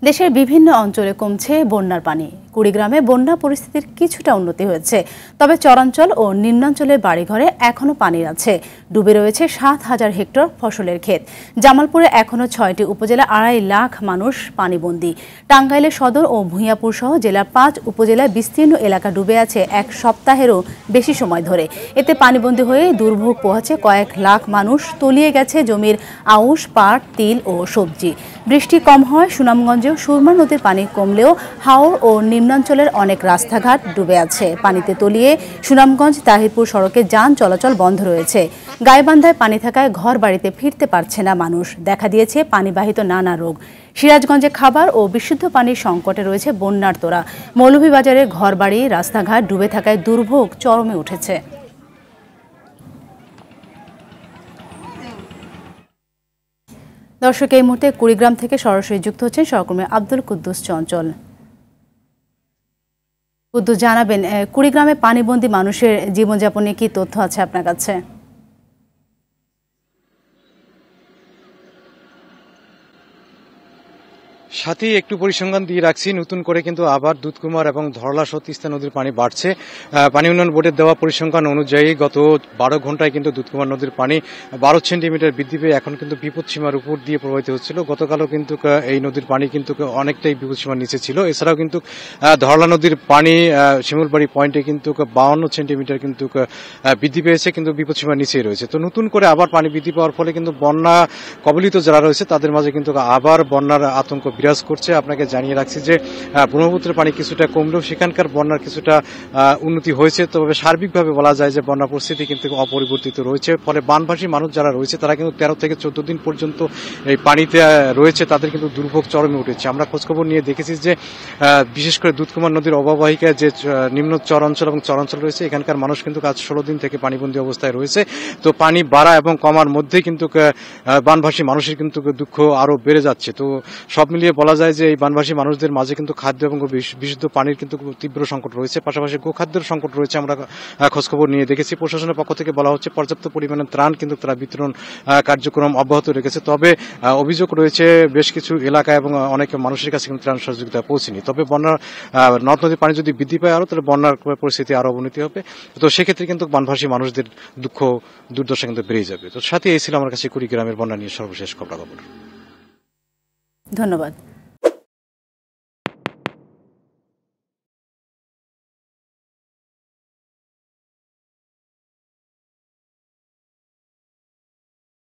দেশের বিভিন্ন অঞ্চলে কমছে বন্যার পানি। কুড়িগ্রামে বন্যা পরিস্থিতির কিছুটা উন্নতি হয়েছে, তবে চরাঞ্চল ও নিম্নাঞ্চলের বাড়িঘরে এখনো পানি আছে। ডুবে রয়েছে 7,000 হেক্টর ফসলের ক্ষেত। জামালপুরে এখনো 6টি উপজেলা 2.5 লাখ মানুষ পানিবন্দী। টাঙ্গাইলের সদর ও ভূঁইয়াপুর সহ জেলার 5 উপজেলায় বিস্তীর্ণ এলাকা ডুবে আছে এক সপ্তাহেরও বেশি সময় ধরে। এতে পানিবন্দী হয়ে দুর্ভোগ পোহাচ্ছে কয়েক লাখ মানুষ। তলিয়ে গেছে জমির আউশ, পাট, তিল ও সবজি। বৃষ্টি কম হয় সুনামগঞ্জেও সুরমা নদীর পানি কমলেও হাওর ও নিম্নাঞ্চলের অনেক রাস্তাঘাট ডুবে আছে। পানিতে তলিয়ে সুনামগঞ্জ তাহিরপুর সড়কে যান চলাচল বন্ধ রয়েছে। গাইবান্ধায় পানি থাকায় ঘর বাড়িতে ফিরতে পারছে না মানুষ। দেখা দিয়েছে পানিবাহিত নানা রোগ। সিরাজগঞ্জে খাবার ও বিশুদ্ধ পানির সংকটে রয়েছে বন্যার্তরা। মৌলভীবাজারের ঘরবাড়ি, রাস্তাঘাট ডুবে থাকায় দুর্ভোগ চরমে উঠেছে। দর্শক, এই মুহূর্তে কুড়িগ্রাম থেকে সরাসরি যুক্ত হচ্ছেন সহকর্মী আব্দুল কুদ্দুস চঞ্চল। কুদ্দুস, জানাবেন কুড়িগ্রামে পানিবন্দী মানুষের জীবনযাপনে কি তথ্য আছে আপনার কাছে? সাথে একটু পরিসংখ্যান দিয়ে রাখছি, নতুন করে কিন্তু আবার দুধকুমার এবং ধরলা সহ তিস্তা নদীর পানি বাড়ছে। পানি উন্নয়ন বোর্ডের দেওয়া পরিসংখ্যান অনুযায়ী গত 12 ঘন্টায় কিন্তু দুধকুমার নদীর পানি 12 সেন্টিমিটার বৃদ্ধি পেয়ে এখন কিন্তু বিপদসীমার উপর দিয়ে প্রবাহিত হচ্ছিল। গতকালও কিন্তু এই নদীর পানি কিন্তু অনেকটাই বিপদসীমার নিচে ছিল। এছাড়াও কিন্তু ধরলা নদীর পানি শিমুলবাড়ি পয়েন্টে কিন্তু 52 সেন্টিমিটার কিন্তু বৃদ্ধি পেয়েছে, কিন্তু বিপদসীমার নিচেই রয়েছে। তো নতুন করে আবার পানি বৃদ্ধি পাওয়ার ফলে কিন্তু বন্যা কবলিত যারা রয়েছে তাদের মাঝে কিন্তু আবার বন্যার আতঙ্ক বিরাজ করছে। আপনাকে জানিয়ে রাখছি যে ব্রহ্মপুত্রের পানি কিছুটা কমলেও সেখানকার বন্যার কিছুটা উন্নতি হয়েছে, তবে সার্বিকভাবে বলা যায় যে বন্যা পরিস্থিতি কিন্তু অপরিবর্তিত রয়েছে। ফলে বানভাসী মানুষ যারা রয়েছে তারা কিন্তু 13 থেকে 14 দিন পর্যন্ত এই পানিতে রয়েছে, তাদের কিন্তু দুর্ভোগ চরমে উঠেছে। আমরা খোঁজখবর নিয়ে দেখেছি যে বিশেষ করে দুধকুমার নদীর অববাহিকায় যে নিম্ন চরাঞ্চল এবং চরাঞ্চল রয়েছে এখানকার মানুষ কিন্তু আজ 16 দিন থেকে পানিবন্দী অবস্থায় রয়েছে। তো পানি বাড়া এবং কমার মধ্যে কিন্তু বানভাসী মানুষের কিন্তু দুঃখ আরো বেড়ে যাচ্ছে। তো সব মিলিয়ে বলা যায় যে এই বানভাসী মানুষদের মাঝে কিন্তু খাদ্য এবং বিশুদ্ধ পানির কিন্তু তীব্র সংকট রয়েছে, পাশাপাশি গোখাদ্যের সংকট রয়েছে। আমরা খোঁজখবর নিয়ে দেখেছি, প্রশাসনের পক্ষ থেকে বলা হচ্ছে পর্যাপ্ত পরিমাণে ত্রাণ কিন্তু তারা বিতরণ কার্যক্রম অব্যাহত রেখেছে। তবে অভিযোগ রয়েছে বেশ কিছু এলাকায় এবং অনেক মানুষের কাছে কিন্তু ত্রাণ সহযোগিতা পৌঁছেনি। তবে বন্যার নদ নদীর পানি যদি বৃদ্ধি পায় আরো, তাহলে বন্যার পরিস্থিতি আরো অবনতি হবে। তো সেক্ষেত্রে কিন্তু বানভাসী মানুষদের দুঃখ দুর্দশা কিন্তু বেড়ে যাবে। তো সাথে এই ছিল আমার কাছে কুড়িগ্রামের বন্যা নিয়ে সর্বশেষ খবরাখবর। ধন্যবাদ।